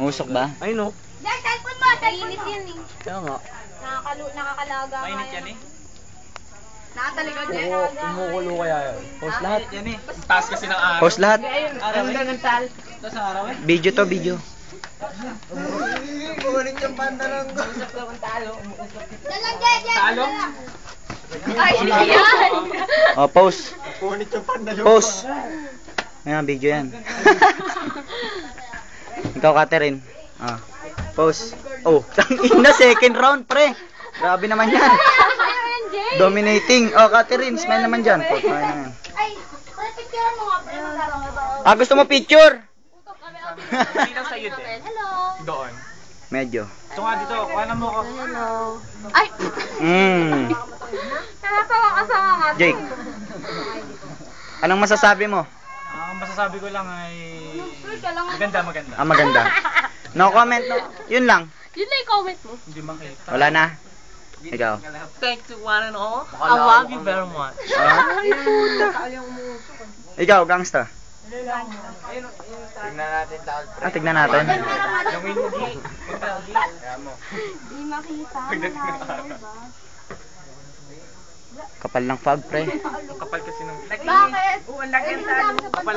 Usok ba? Ay no. Dahil cellphone mo, mainit yan eh. Kaya nga. Nakakalaga ka. Mainit yan eh. Nakatalikod yan. Umukulo kaya yun. Post lahat. Yan eh. Taas kasi ng araw. Post lahat. Araw eh. Taas ng araw eh. Video to, video. Kunin yung banda lang ko. Dalang dyan. Talo? Ay, yan. Oh, post. Kunin yung banda lang Post. Ayan, video yan. Ikaw, Catherine. Ah. Post. Oh, tangina, second round, pre. Grabe naman yan. Dominating. Oh, Catherine, smile naman dyan. Post na yan. Ay, picture mo nga, pre. Ah, gusto mo picture? Hindi lang sa'yo din. Hello. Doon. Medyo. Ito nga dito. Kuha na mo ako. Ay! Nakatawa ka sa mga Jake. Anong masasabi mo? Ang masasabi ko lang ay... Maganda, maganda. Ah, maganda. No comment, no. Yun lang. Yun na yung comment mo. Hindi makita. Wala na. Ikaw. Thank you one and all. I love you very much. Ah? Ikaw, gangsta. Tingnan natin taon. Ah, tignan natin. Yung hindi. Di makita. Kapal ng fog, pre. Kapal kasi nung... Bakit? Oo, ang laki ng talo. Kapal